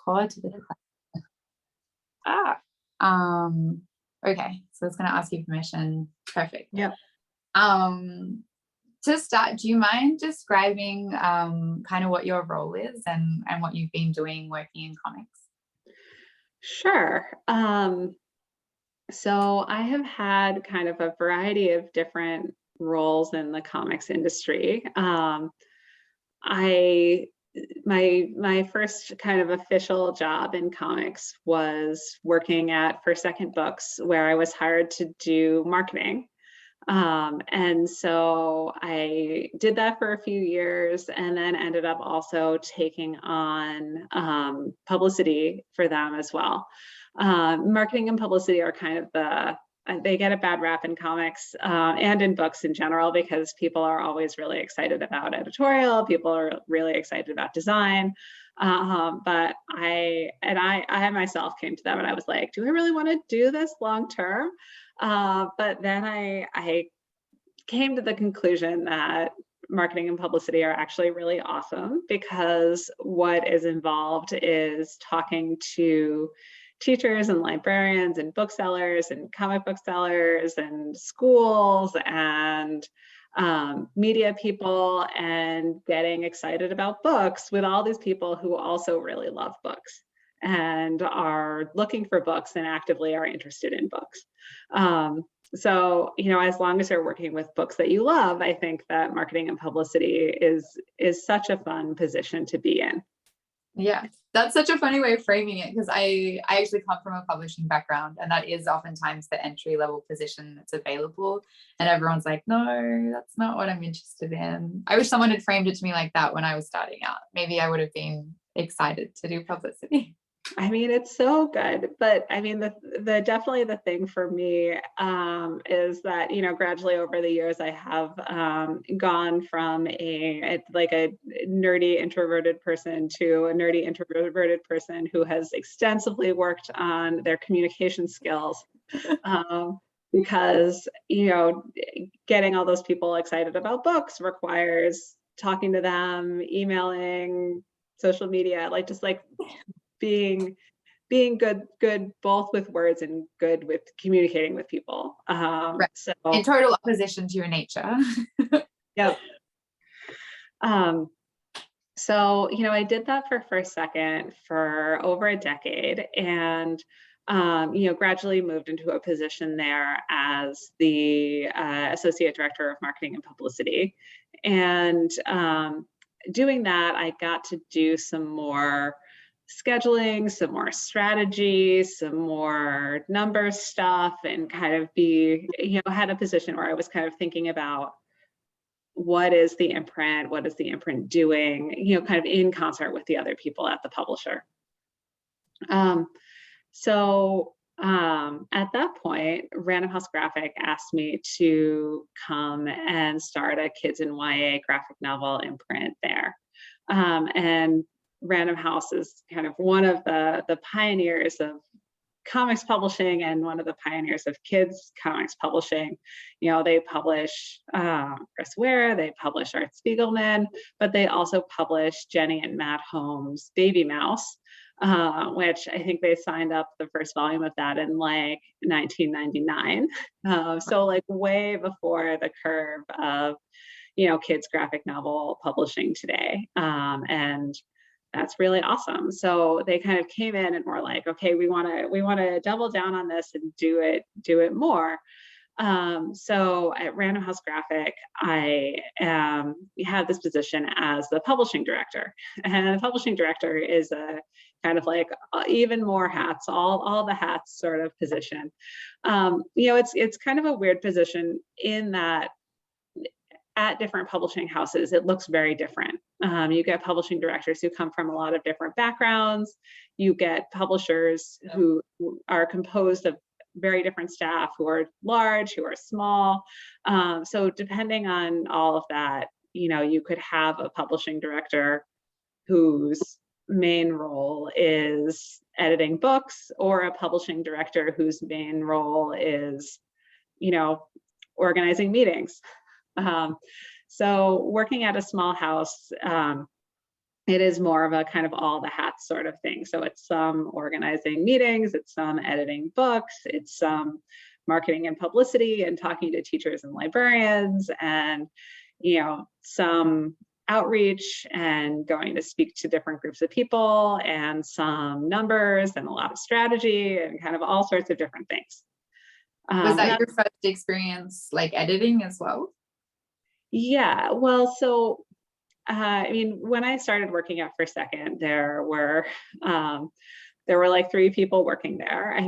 record to the okay, so it's going to ask you permission. Perfect. Yep. To start, do you mind describing kind of what your role is and what you've been doing working in comics? Sure. So I have had kind of a variety of different roles in the comics industry. My first kind of official job in comics was working at First Second Books, where I was hired to do marketing. And so I did that for a few years and then ended up also taking on publicity for them as well. Marketing and publicity are kind of they get a bad rap in comics and in books in general, because people are always really excited about editorial, people are really excited about design. But I myself came to them and I was like, do I really want to do this long term? But then I came to the conclusion that marketing and publicity are actually really awesome, because what is involved is talking to teachers and librarians and booksellers and comic book sellers and schools and media people, and getting excited about books with all these people who also really love books and are looking for books and actively are interested in books. So, as long as you're working with books that you love, I think that marketing and publicity is such a fun position to be in. Yeah, that's such a funny way of framing it, because I actually come from a publishing background, and that is oftentimes the entry level position that's available, and everyone's like, no, that's not what I'm interested in. I wish someone had framed it to me like that when I was starting out. Maybe I would have been excited to do publicity. I mean, it's so good, but I mean, the definitely the thing for me is that, gradually over the years, I have gone from a nerdy introverted person to a nerdy introverted person who has extensively worked on their communication skills. Because, getting all those people excited about books requires talking to them, emailing, social media, being good both with words and good with communicating with people. Right. So in total opposition to your nature. Yep. So, I did that for First Second for over a decade, and gradually moved into a position there as the Associate Director of Marketing and Publicity. And doing that, I got to do some more scheduling, some more strategy, some more numbers stuff, and kind of had a position where I was kind of thinking about what is the imprint doing, kind of in concert with the other people at the publisher. So at that point, Random House Graphic asked me to come and start a kids and YA graphic novel imprint there. And Random House is kind of one of the pioneers of comics publishing and one of the pioneers of kids comics publishing. They publish Chris Ware, they publish Art Spiegelman, but they also publish Jenny and Matt Holmes' Baby Mouse, which I think they signed up the first volume of that in 1999. So way before the curve of kids graphic novel publishing today. And that's really awesome. So they kind of came in and were like, okay, we want to double down on this and do it more. So at Random House Graphic, I had this position as the publishing director, and the publishing director is a kind of even more hats, all the hats sort of position. It's kind of a weird position in that at different publishing houses, it looks very different. You get publishing directors who come from a lot of different backgrounds. You get publishers who are composed of very different staff, who are large, who are small. So depending on all of that, you could have a publishing director whose main role is editing books, or a publishing director whose main role is, organizing meetings. So working at a small house it is more of a kind of all the hats sort of thing. So it's some organizing meetings, it's some editing books, it's some marketing and publicity and talking to teachers and librarians, and some outreach and going to speak to different groups of people, and some numbers and a lot of strategy and kind of all sorts of different things. Was that your first experience like editing as well? Yeah, well, so when I started working at First Second, there were like 3 people working there.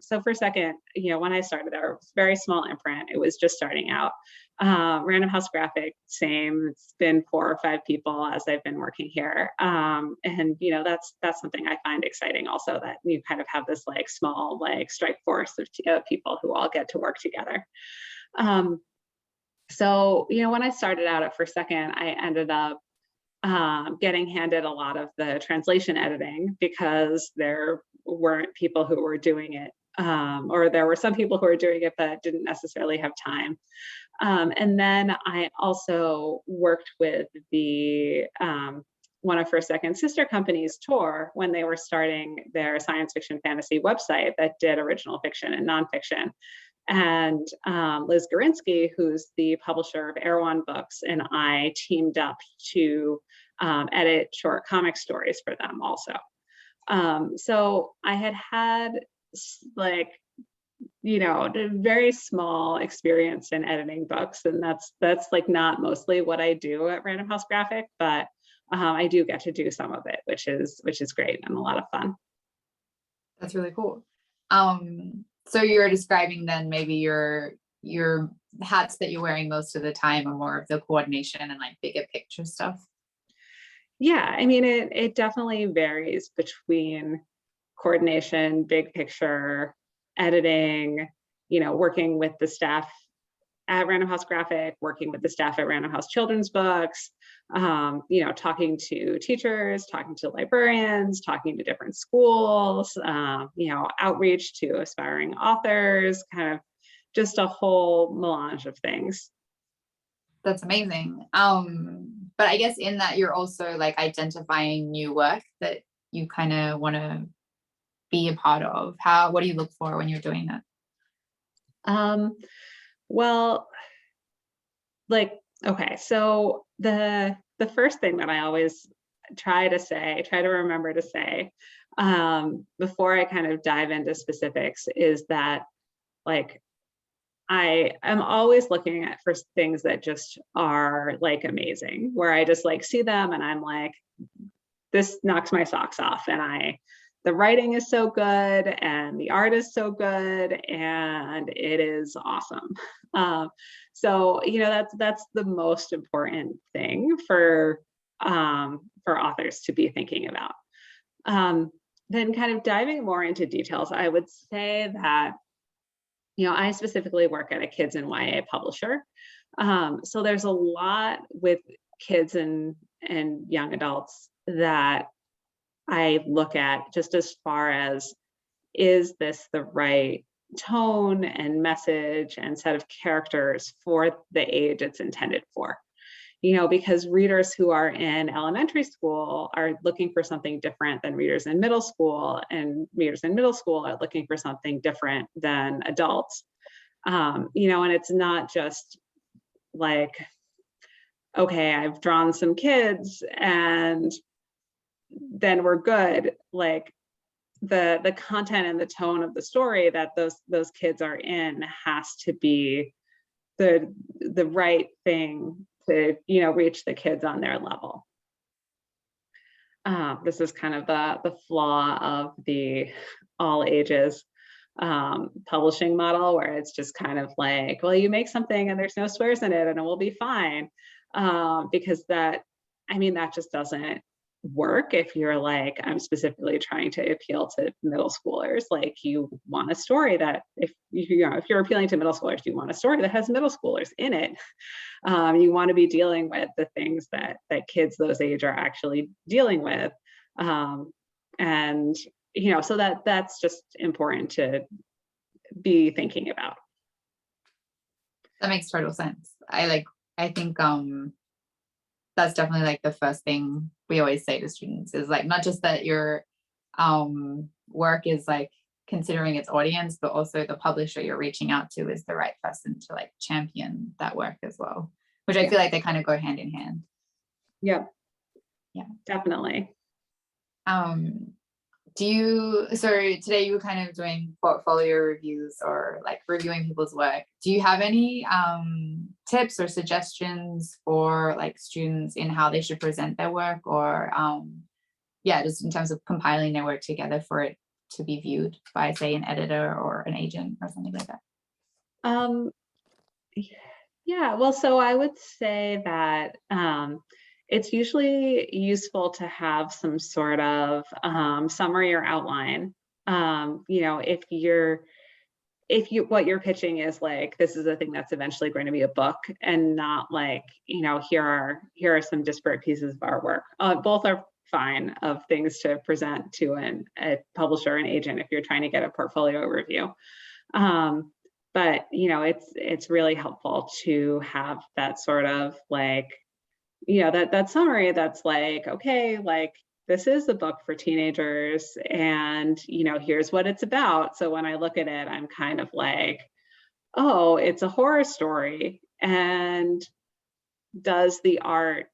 So First Second, when I started there, it was a very small imprint. It was just starting out. Random House Graphic, same. It's been 4 or 5 people as I've been working here. And that's something I find exciting also, that you kind of have this like small like strike force of people who all get to work together. So, when I started out at First Second, I ended up getting handed a lot of the translation editing, because there weren't people who were doing it, or there were some people who were doing it but didn't necessarily have time. And then I also worked with the one of First Second sister companies, Tor, when they were starting their science fiction fantasy website that did original fiction and nonfiction. And Liz Gorinsky, who's the publisher of Erewhon Books, and I teamed up to edit short comic stories for them also. So I had like, a very small experience in editing books, and that's like not mostly what I do at Random House Graphic, but I do get to do some of it, which is great and a lot of fun. That's really cool. So you're describing then maybe your hats that you're wearing most of the time are more of the coordination and like bigger picture stuff. Yeah, it definitely varies between coordination, big picture, editing, working with the staff at Random House Graphic, working with the staff at Random House Children's Books, talking to teachers, talking to librarians, talking to different schools, outreach to aspiring authors, kind of just a whole melange of things. That's amazing. But I guess in that you're also like identifying new work that you kind of want to be a part of. What do you look for when you're doing that? Well, like, okay, so the first thing that I always try to remember to say before I kind of dive into specifics is that, like, I am always looking at for things that just are like amazing, where I just like see them and I'm like, this knocks my socks off, and the writing is so good and the art is so good and it is awesome. So that's the most important thing for authors to be thinking about. Then kind of diving more into details, I would say that I specifically work at a kids and YA publisher. So there's a lot with kids and young adults that I look at, just as far as, is this the right tone and message and set of characters for the age it's intended for? Because readers who are in elementary school are looking for something different than readers in middle school, and readers in middle school are looking for something different than adults. And it's not just like, okay, I've drawn some kids and then we're good. Like, the content and the tone of the story that those kids are in has to be the right thing to reach the kids on their level. This is kind of the flaw of the all ages publishing model, where it's just kind of like, well, you make something and there's no swears in it and it will be fine, because that just doesn't work if you're like, I'm specifically trying to appeal to middle schoolers. Like, you want a story that, if you're appealing to middle schoolers, you want a story that has middle schoolers in it. You want to be dealing with the things that kids those age are actually dealing with, and so that's just important to be thinking about. That makes total sense. I think that's definitely like the first thing we always say to students is like, not just that your work is like considering its audience, but also the publisher you're reaching out to is the right person to like champion that work as well, which I feel like they kind of go hand in hand. Yeah, Yeah, definitely. So today you were kind of doing portfolio reviews or like reviewing people's work. Do you have any tips or suggestions for like students in how they should present their work, or just in terms of compiling their work together for it to be viewed by, say, an editor or an agent or something like that? Um, yeah, well, so I would say that it's usually useful to have some sort of summary or outline. If what you're pitching is like, this is a thing that's eventually going to be a book, and not like, here are some disparate pieces of artwork. Both are fine of things to present to a publisher and agent if you're trying to get a portfolio review. But it's really helpful to have that sort of like, that summary that's like, okay, like this is the book for teenagers, and here's what it's about. So when I look at it, I'm kind of like, oh, it's a horror story. And does the art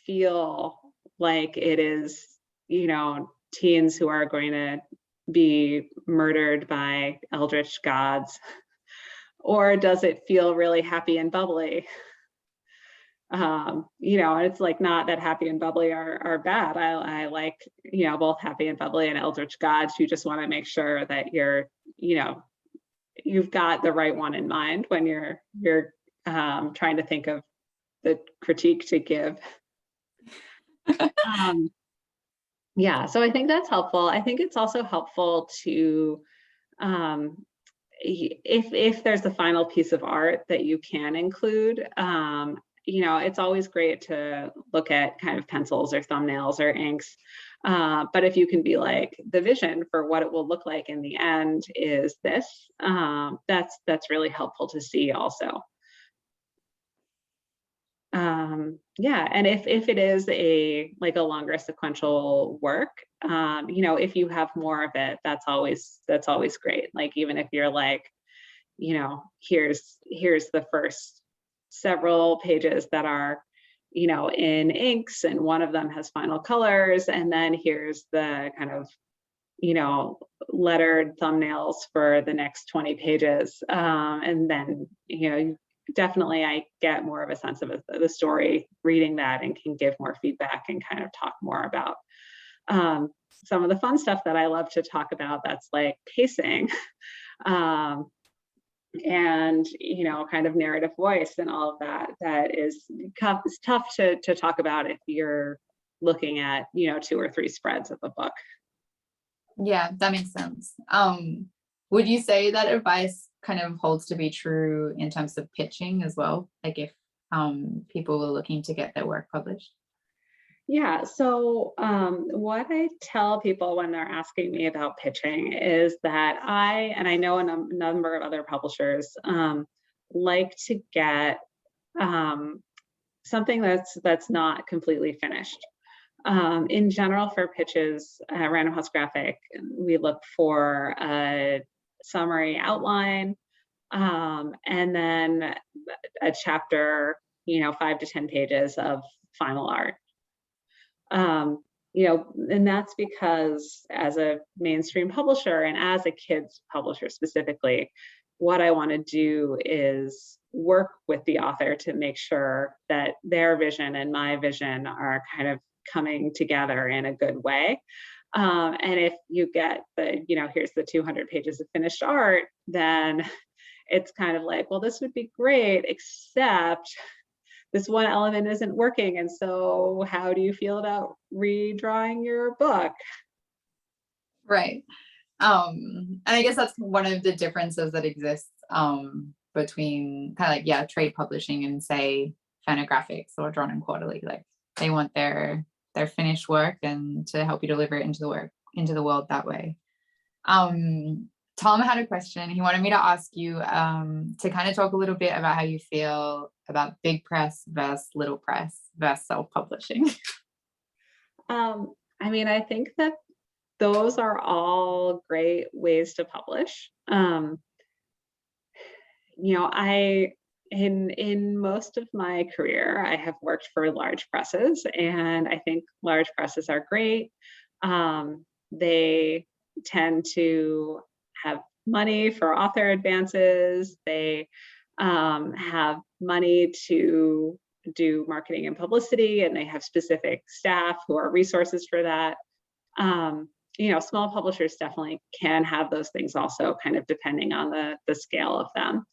feel like it is, teens who are going to be murdered by eldritch gods? Or does it feel really happy and bubbly? And it's like, not that happy and bubbly are bad. I like, both happy and bubbly and eldritch gods. You just want to make sure that you've got the right one in mind when you're trying to think of the critique to give. So I think that's helpful. I think it's also helpful to, if there's a final piece of art that you can include, it's always great to look at kind of pencils or thumbnails or inks. But if you can be like, the vision for what it will look like in the end is this, that's really helpful to see also. And if it is a longer sequential work, if you have more of it, that's always great. Like, even if you're like, here's the first several pages that are, in inks, and one of them has final colors, and then here's the kind of, lettered thumbnails for the next 20 pages. And then, definitely I get more of a sense of the story reading that, and can give more feedback and kind of talk more about some of the fun stuff that I love to talk about, that's like pacing. And kind of narrative voice and all of that is tough to talk about if you're looking at 2 or 3 spreads of the book. Yeah, that makes sense. Would you say that advice kind of holds to be true in terms of pitching as well? Like, if people are looking to get their work published? Yeah. So what I tell people when they're asking me about pitching is that I know a number of other publishers like to get something that's not completely finished. In general, for pitches, Random House Graphic, we look for a summary outline, and then a chapter, 5 to 10 pages of final art. And that's because, as a mainstream publisher and as a kids publisher specifically, what I want to do is work with the author to make sure that their vision and my vision are kind of coming together in a good way. And if you get here's the 200 pages of finished art, then it's kind of like, well, this would be great, except this one element isn't working. And so how do you feel about redrawing your book? Right. And I guess that's one of the differences that exists between kind of like, trade publishing and, say, Fantagraphics or Drawn and Quarterly. Like, they want their finished work and to help you deliver it into the world that way. Tom had a question. He wanted me to ask you to kind of talk a little bit about how you feel about big press versus little press versus self-publishing. I mean, I think that those are all great ways to publish. In most of my career, I have worked for large presses, and I think large presses are great. They tend to have money for author advances. They have money to do marketing and publicity, and they have specific staff who are resources for that. Small publishers definitely can have those things also, kind of depending on the scale of them.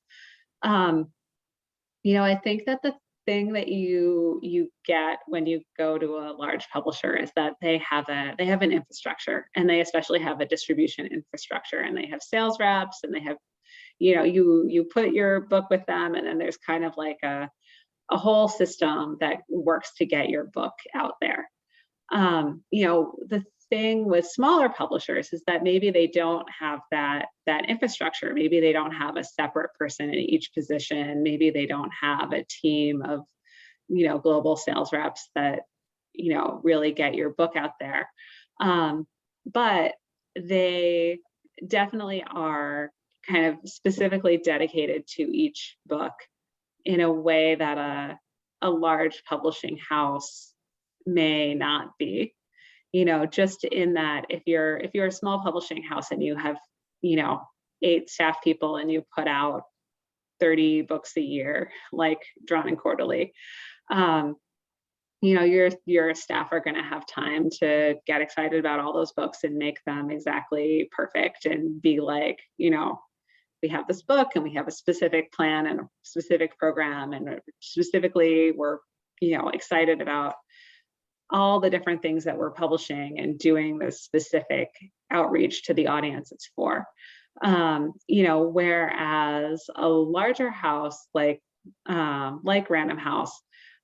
I think that the thing that you get when you go to a large publisher is that they have an infrastructure, and they especially have a distribution infrastructure, and they have sales reps, and they have, you put your book with them, and then there's kind of like a whole system that works to get your book out there. The thing with smaller publishers is that maybe they don't have that infrastructure. Maybe they don't have a separate person in each position. Maybe they don't have a team of, global sales reps that, really get your book out there. But they definitely are kind of specifically dedicated to each book in a way that a large publishing house may not be. Just in that if you're a small publishing house and you have 8 staff people and you put out 30 books a year, like Drawn and Quarterly, your staff are going to have time to get excited about all those books and make them exactly perfect, and be like, we have this book and we have a specific plan and a specific program, and specifically we're excited about all the different things that we're publishing and doing this specific outreach to the audience it's for. Whereas a larger house like Random House,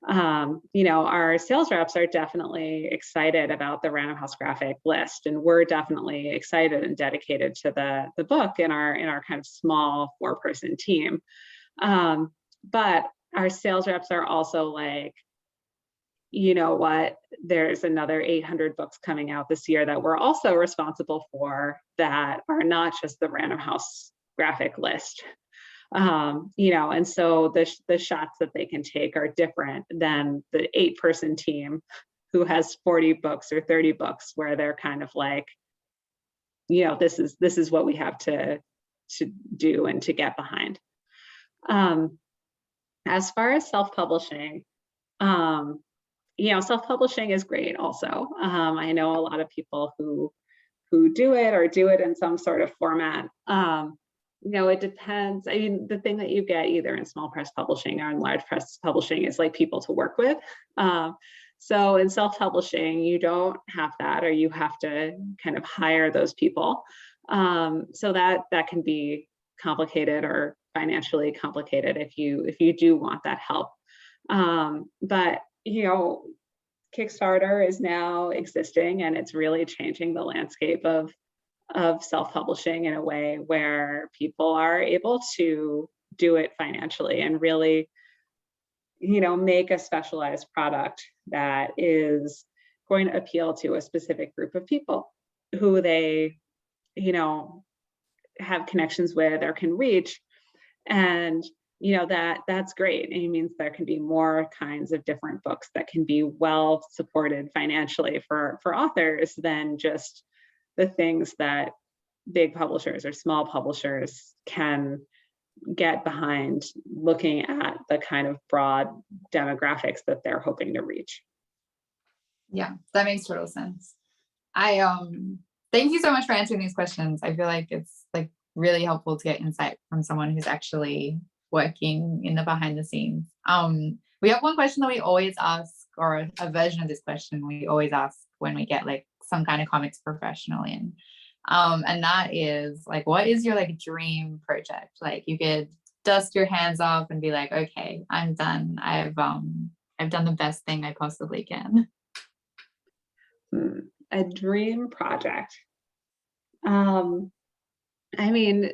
our sales reps are definitely excited about the Random House graphic list, and we're definitely excited and dedicated to the book in our kind of small 4-person team. But our sales reps are also like, you know what, there's another 800 books coming out this year that we're also responsible for, that are not just the Random House graphic list. And so the shots that they can take are different than the 8-person team who has 40 books or 30 books, where they're kind of like, this is what we have to do and to get behind. As far as self-publishing, self-publishing is great also. I know a lot of people who do it, or do it in some sort of format. It depends. I mean, the thing that you get either in small press publishing or in large press publishing is like people to work with. So in self-publishing, you don't have that, or you have to kind of hire those people. So that can be complicated, or financially complicated if you do want that help. But Kickstarter is now existing, and it's really changing the landscape of self-publishing in a way where people are able to do it financially and really, make a specialized product that is going to appeal to a specific group of people who they, have connections with or can reach. And that's great. It means there can be more kinds of different books that can be well supported financially for authors than just the things that big publishers or small publishers can get behind, looking at the kind of broad demographics that they're hoping to reach. Yeah, that makes total sense. I thank you so much for answering these questions. I feel like it's like really helpful to get insight from someone who's actually working in the behind the scenes. We have one question that we always ask, or a version of this question we always ask when we get like some kind of comics professional in. And that is like, what is your like dream project? Like you could dust your hands off and be like, okay, I'm done. I've done the best thing I possibly can. A dream project. I mean,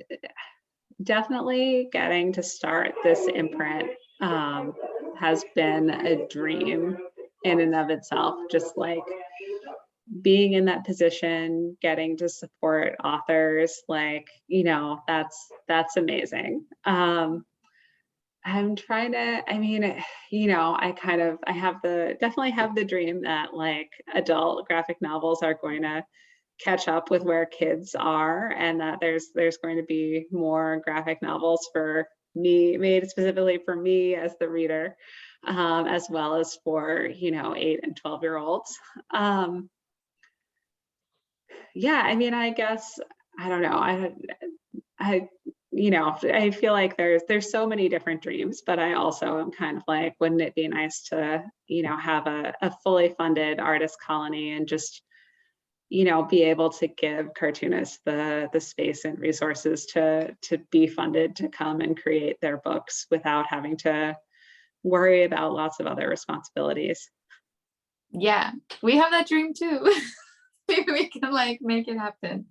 definitely getting to start this imprint has been a dream in and of itself. Just like being in that position, getting to support authors, like, that's amazing. I'm trying to, I mean, I have definitely have the dream that like adult graphic novels are going to catch up with where kids are, and that there's going to be more graphic novels for me, made specifically for me as the reader, as well as for 8 and 12-year-olds. Yeah, I mean, I guess I don't know. I I feel like there's so many different dreams, but I also am kind of like, wouldn't it be nice to have a fully funded artist colony and just be able to give cartoonists the space and resources to be funded to come and create their books without having to worry about lots of other responsibilities. Yeah, we have that dream too. Maybe we can like make it happen.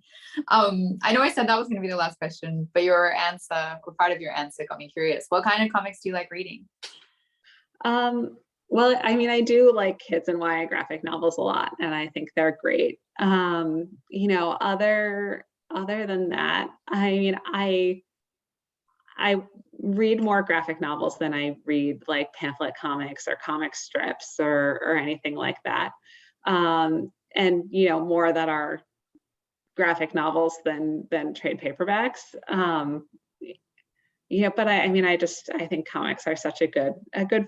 I know I said that was going to be the last question, but your answer, or part of your answer, got me curious. What kind of comics do you like reading? Well, I mean, I do like kids and YA graphic novels a lot, and I think they're great. Other than that, I mean, I read more graphic novels than I read like pamphlet comics or comic strips or anything like that. And more that are graphic novels than trade paperbacks. But I mean, I think comics are such a good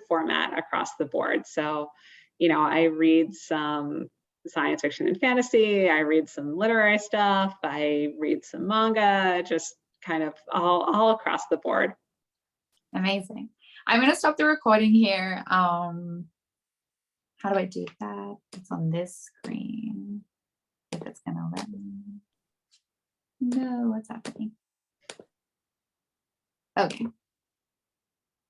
format across the board. So, I read some science fiction and fantasy, I read some literary stuff, I read some manga, just kind of all across the board. Amazing. I'm going to stop the recording here. How do I do that? It's on this screen. If it's going to let me. No, what's happening? Okay.